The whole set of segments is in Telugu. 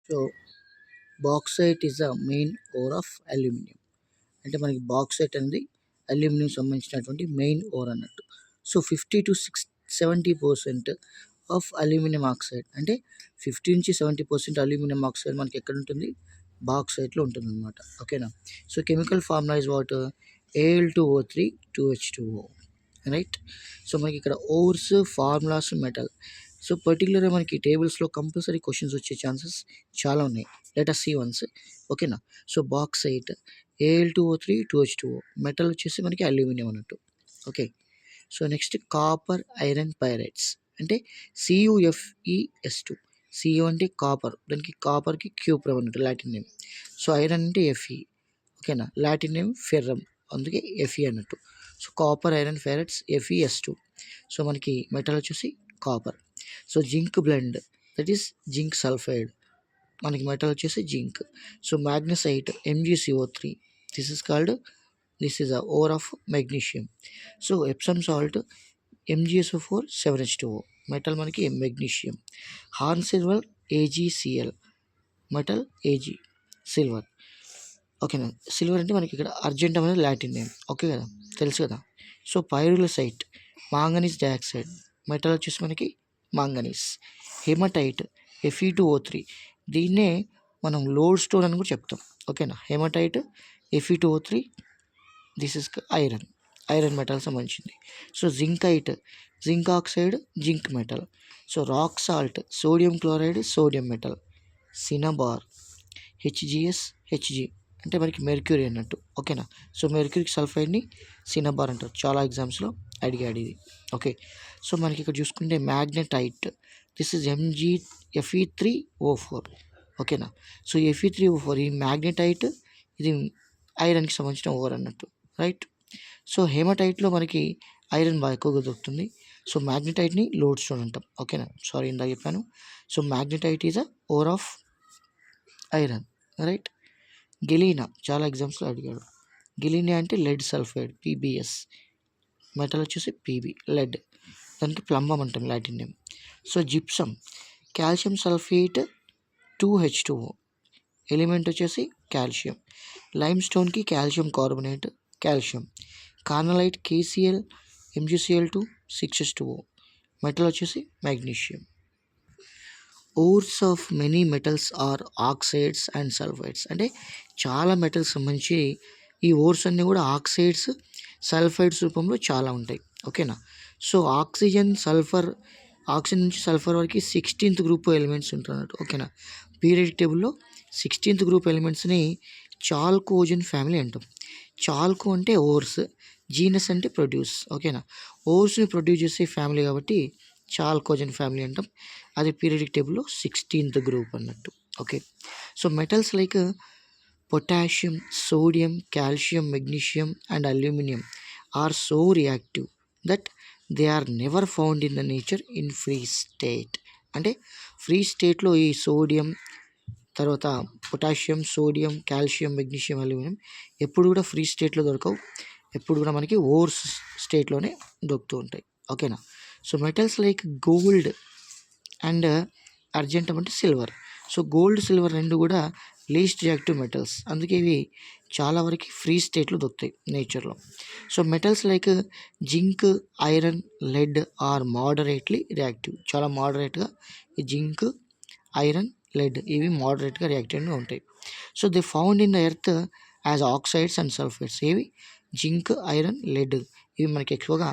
So bauxite is the main ore of aluminium. అంటే మనకి బాక్సైట్ అనేది అల్యూమినియం సంబంధించినటువంటి మెయిన్ ఓర్ అన్నట్టు. So 50 to 70% of aluminium oxide, అంటే 50 నుంచి 70% అల్యూమినియం ఆక్సైడ్ మనకి ఎక్కడ ఉంటుంది, బాక్సైట్లో ఉంటుంది అనమాట. ఓకేనా. So chemical formula is what, Al2O3 2H2O, right. So మనకి ఇక్కడ ఓర్స్, ఫార్ములాస్, మెటల్. సో పర్టికులర్గా మనకి టేబుల్స్లో కంపల్సరీ క్వశ్చన్స్ వచ్చే ఛాన్సెస్ చాలా ఉన్నాయి. Let us see ones. ఓకేనా. So bauxite Al2O3 2H2O, metal వచ్చేసి మనకి అల్యూమినియం అన్నట్టు. Okay. So next copper iron pyrites, అంటే CuFeS2. Cu అంటే కాపర్, దానికి కాపర్కి క్యూప్రమ్ అన్నట్టు లాటిన్ నేమ్. సో ఐరన్ అంటే Fe. ఓకేనా. లాటిన్ నేమ్ ఫెర్రమ్, అందుకే Fe అన్నట్టు. So copper iron pyrites FeS2. So మనకి మెటల్ వచ్చేసి కాపర్. So zinc blende, that is zinc sulphide, మనకి మెటల్ వచ్చేసి zinc. So magnesite MgCO3, this is a ore of magnesium. So Epsom salt MgSO4 7H2O, metal మనకి magnesium. Horn silver AgCl, metal Ag, silver. ఓకేనా. సిల్వర్ అంటే మనకి ఇక్కడ అర్జెంటమ్ అనేది లాటిన్ నేమ్. ఓకే కదా, తెలుసు కదా. సో పైరులసైట్ మాంగనీస్ డయాక్సైడ్, మెటల్ వచ్చేసి మనకి మాంగనీస్. హెమటైట్ Fe2O3, దీన్నే మనం లోడ్ స్టోన్ అని కూడా చెప్తాం. ఓకేనా. Hematite Fe2O3, this is iron metal సంబంధించింది. So zincite zinc oxide, zinc metal. So rock salt sodium chloride, sodium metal. Cinnabar HgS Hg, అంటే మనకి మెర్క్యూరీ అన్నట్టు. ఓకేనా. సో మెర్క్యూరిక్ సల్ఫైడ్ని సినబార్ అంటారు, చాలా ఎగ్జామ్స్లో అడిగాడు ఇది. ఓకే. సో మనకి ఇక్కడ చూసుకుంటే మ్యాగ్నెటైట్, దిస్ ఇస్ Fe3O4. ఓకేనా. సో Fe3O4 ఈ మ్యాగ్నెటైట్, ఇది ఐరన్కి సంబంధించిన ఓవర్ అన్నట్టు, రైట్. సో హేమటైట్లో మనకి ఐరన్ బాగా ఎక్కువగా దొరుకుతుంది. సో మ్యాగ్నెటైట్ని లోడ్ స్టోన్ అంటాం. ఓకేనా, సారీ ఇందాక చెప్పాను. So magnetite is a ore of iron, right. Galena చాలా ఎగ్జామ్స్లో అడిగాడు. గెలీనా అంటే లెడ్ సల్ఫైడ్ PbS, మెటల్ వచ్చేసి Pb, లెడ్, దానికి ప్లంబం అంటాం Latin name. So gypsum calcium sulphate 2H2O, element వచ్చేసి కాల్షియం. లైమ్ స్టోన్కి calcium carbonate, calcium. Carnallite KCl MgCl2 6H2O, metal వచ్చేసి magnesium. Ores of many metals are oxides and sulphides, అంటే చాలా మెటల్స్ సంబంధించి ఈ ఓర్స్ అన్నీ కూడా ఆక్సైడ్స్, సల్ఫైడ్స్ రూపంలో చాలా ఉంటాయి. ఓకేనా. సో ఆక్సిజన్ నుంచి సల్ఫర్ వరకు 16th గ్రూప్ ఎలిమెంట్స్ ఉంటున్నట్టు. ఓకేనా. పీరియాడిక్ టేబుల్లో 16th గ్రూప్ ఎలిమెంట్స్ని చాల్కోజన్ ఫ్యామిలీ అంటాం. చాల్కో అంటే ఓర్స్, జీనస్ అంటే ప్రొడ్యూస్. ఓకేనా. ఓర్స్ని ప్రొడ్యూస్ చేసే ఫ్యామిలీ కాబట్టి చాల్కోజన్ ఫ్యామిలీ అంటాం. అది పీరియాడిక్ టేబుల్లో 16th గ్రూప్ అన్నట్టు. Okay. So metals like potassium, sodium, calcium, magnesium and aluminium are so reactive that they are never found in the nature in free state. అంటే ఫ్రీ స్టేట్లో ఈ సోడియం, తర్వాత potassium, sodium, calcium, magnesium, aluminium ఎప్పుడు కూడా ఫ్రీ స్టేట్లో దొరకవు. ఎప్పుడు కూడా మనకి ఓర్స్ స్టేట్లోనే దొరుకుతూ ఉంటాయి. ఓకేనా. So metals like gold and argentum అంటే సిల్వర్. సో గోల్డ్, సిల్వర్ రెండు కూడా లీస్ట్ రియాక్టివ్ మెటల్స్, అందుకే ఇవి చాలా వరకు ఫ్రీ స్టేట్లో దొరుకుతాయి నేచర్లో. So metals like zinc, iron, lead are moderately reactive, చాలా మోడరేట్గా ఈ జింక్, ఐరన్, లెడ్ ఇవి మోడరేట్గా రియాక్టివ్గా ఉంటాయి. So they found in the earth as oxides and sulphides. ఏవి, జింక్, ఐరన్, లెడ్ ఇవి మనకి ఎక్కువగా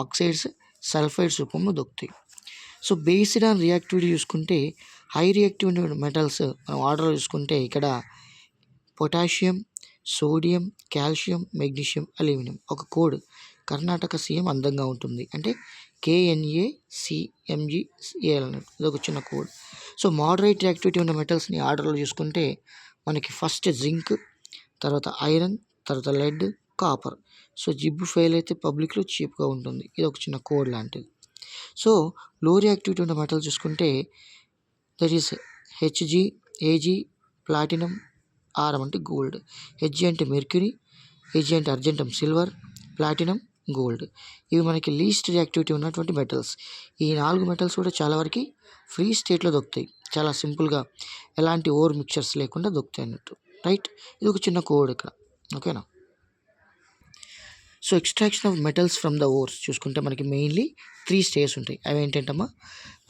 ఆక్సైడ్స్, సల్ఫైడ్స్ రూపంలో దొరుకుతాయి. సో బేస్డ్ ఆన్ రియాక్టివిటీ చూసుకుంటే హై రియాక్టివిటీ మెటల్స్ మనం ఆర్డర్లో చూసుకుంటే ఇక్కడ potassium, sodium, calcium, magnesium, aluminium. ఒక కోడ్ కర్ణాటక సీఎం అందంగా ఉంటుంది అంటే KNACMGAL అన్నట్టు, ఇది ఒక చిన్న కోడ్. సో మోడరేట్ రియాక్టివిటీ ఉన్న మెటల్స్ని ఆర్డర్లో చూసుకుంటే మనకి ఫస్ట్ జింక్, తర్వాత ఐరన్, తర్వాత లెడ్, కాపర్. సో జిబ్బు ఫెయిల్ అయితే పబ్లిక్లో చీప్గా ఉంటుంది, ఇది ఒక చిన్న కోడ్ లాంటిది. సో లో రియాక్టివిటీ ఉన్న మెటల్ చూసుకుంటే that is Hg, Ag, platinum, aurum అంటే గోల్డ్. Hg అంటే మెర్క్యూరీ, Ag అంటే అర్జెంటమ్ సిల్వర్, ప్లాటినం గోల్డ్. ఇవి మనకి లీస్ట్ రియాక్టివిటీ ఉన్నటువంటి మెటల్స్. ఈ 4 మెటల్స్ కూడా చాలా వరకి ఫ్రీ స్టేట్‌లో దొరుకుతాయి. చాలా సింపుల్‌గా ఎలాంటి ఓర్ మిక్చర్స్ లేకుండా దొరుకుతాయి అన్నట్టు. రైట్. ఇది ఒక చిన్న కోడ్ ఇక్కడ. ఓకేనా. So extraction of metals from the ores చూసుకుంటే మనకి మెయిన్లీ 3 స్టేజెస్ ఉంటాయి. అవి ఏంటంటమ్మా,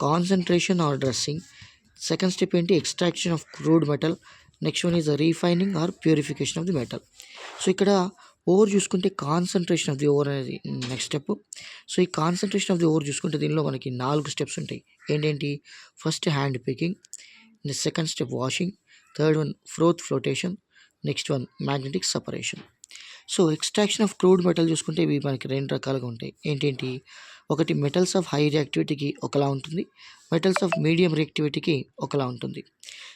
concentration or dressing. Second step ఏంటి, extraction of crude metal. Next one is refining or purification of the metal. So ఇక్కడ ఓర్ చూసుకుంటే కాన్సన్ట్రేషన్ ఆఫ్ ది ఓర్ అనేది నెక్స్ట్ స్టెప్. సో ఈ కాన్సన్ట్రేషన్ ఆఫ్ ది ఓర్ చూసుకుంటే దీనిలో మనకి 4 స్టెప్స్ ఉంటాయి. ఏంటేంటి, first hand picking, second step washing, third one flotation, next one magnetic separation. So extraction of crude metal చూసుకుంటే ఇవి మనకి 2 రకాలుగా ఉంటాయి. ఏంటేంటి, ఒకటి మెటల్స్ ఆఫ్ హై రియాక్టివిటీకి ఒకలా ఉంటుంది, మెటల్స్ ఆఫ్ మీడియం రియాక్టివిటీకి ఒకలా ఉంటుంది.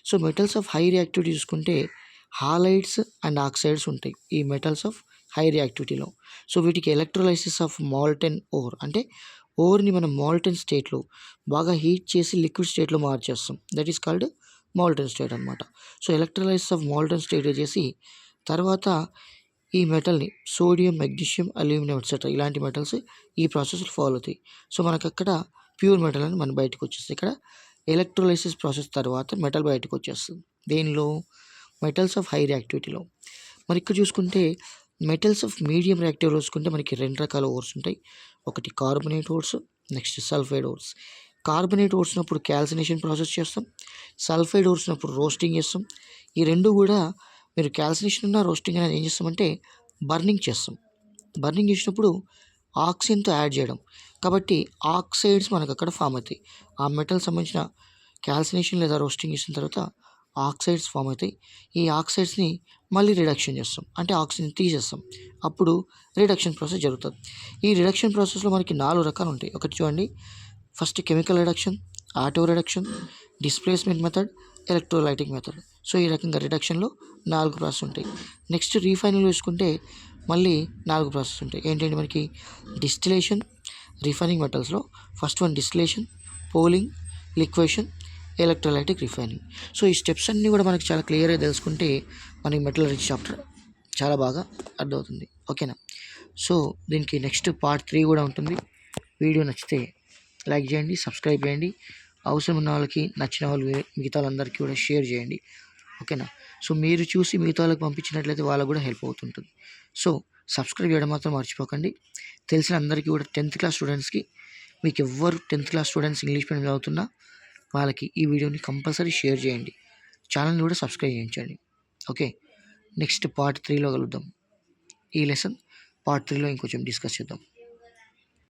So metals of high reactivity చూసుకుంటే హాలైడ్స్ అండ్ ఆక్సైడ్స్ ఉంటాయి ఈ మెటల్స్ ఆఫ్ హై రియాక్టివిటీలో. సో వీటికి ఎలక్ట్రోలైసిస్ ఆఫ్ మాల్టెన్ ఓర్, అంటే ఓర్ని మనం మాల్టెన్ స్టేట్లో బాగా హీట్ చేసి లిక్విడ్ స్టేట్లో మార్చేస్తాం. That is called molten state అనమాట. So electrolysis of molten state చేసి తర్వాత ఈ మెటల్ని సోడియం, మెగ్నీషియం, అల్యూమినియం ఎట్సెట్రా ఇలాంటి మెటల్స్ ఈ ప్రాసెస్లో ఫాలో అవుతాయి. సో మనకు అక్కడ ప్యూర్ మెటల్ అని మన బయటకు వచ్చేస్తుంది. ఇక్కడ ఎలక్ట్రోలైసిస్ ప్రాసెస్ తర్వాత మెటల్ బయటకు వచ్చేస్తుంది. దేనిలో, మెటల్స్ ఆఫ్ హై రియాక్టివిటీలో. మరి ఇక్కడ చూసుకుంటే మెటల్స్ ఆఫ్ మీడియం రియాక్టివ్ చూసుకుంటే మనకి 2 రకాల ఓర్స్ ఉంటాయి. ఒకటి carbonate ores, next sulphide ores. Carbonate ఓర్స్నప్పుడు క్యాల్సినేషన్ ప్రాసెస్ చేస్తాం, సల్ఫైడ్ ఓర్స్నప్పుడు రోస్టింగ్ చేస్తాం. ఈ రెండు కూడా మీరు క్యాల్సినేషన్ ఉన్న రోస్టింగ్ అనేది ఏం చేస్తామంటే బర్నింగ్ చేస్తాం. బర్నింగ్ చేసినప్పుడు ఆక్సిజన్తో యాడ్ చేయడం, కాబట్టి ఆక్సైడ్స్ మనకు అక్కడ ఫామ్ అవుతాయి. ఆ మెటల్ సంబంధించిన క్యాల్సినేషన్ లేదా రోస్టింగ్ చేసిన తర్వాత ఆక్సైడ్స్ ఫామ్ అవుతాయి. ఈ ఆక్సైడ్స్ని మళ్ళీ రిడక్షన్ చేస్తాం, అంటే ఆక్సిజన్ తీసేస్తాం. అప్పుడు రిడక్షన్ ప్రాసెస్ జరుగుతుంది. ఈ రిడక్షన్ ప్రాసెస్లో మనకి 4 రకాలు ఉంటాయి. ఒకటి చూడండి, first chemical reduction, auto reduction, displacement method, electrolytic method. So ఈ రకంగా రిడక్షన్లో 4 ప్రాసెస్ ఉంటాయి. నెక్స్ట్ రీఫైనింగ్ చూసుకుంటే మళ్ళీ 4 ప్రాసెస్ ఉంటాయి. ఏంటంటే మనకి డిస్టిలేషన్, రిఫైనింగ్ మెటల్స్లో first one distillation, poling, liquation, electrolytic refining. So ఈ స్టెప్స్ అన్నీ కూడా మనకి చాలా క్లియర్గా తెలుసుకుంటే మనకి మెటలర్జీ చాప్టర్ చాలా బాగా అర్థమవుతుంది. ఓకేనా. సో దీనికి నెక్స్ట్ పార్ట్ 3 కూడా ఉంటుంది. వీడియో నచ్చితే లైక్ చేయండి, సబ్స్క్రైబ్ చేయండి, అవసరం ఉన్న వాళ్ళకి, నచ్చిన వాళ్ళు మిగతా వాళ్ళందరికీ కూడా షేర్ చేయండి. ఓకేనా. సో మీరు చూసి మిగతా వాళ్ళకి పంపించినట్లయితే వాళ్ళకు కూడా హెల్ప్ అవుతుంటుంది. సో సబ్స్క్రైబ్ చేయడం మాత్రం మర్చిపోకండి. తెలిసిన అందరికీ కూడా 10th క్లాస్ స్టూడెంట్స్కి, మీకు ఎవ్వరు 10th class students English medium చదువుతున్నా వాళ్ళకి ఈ వీడియోని కంపల్సరీ షేర్ చేయండి. ఛానల్ని కూడా సబ్స్క్రైబ్ చేయించండి. ఓకే. నెక్స్ట్ పార్ట్ 3లో కలుద్దాం. ఈ లెసన్ పార్ట్ 3లో ఇంకొంచెం డిస్కస్ చేద్దాం.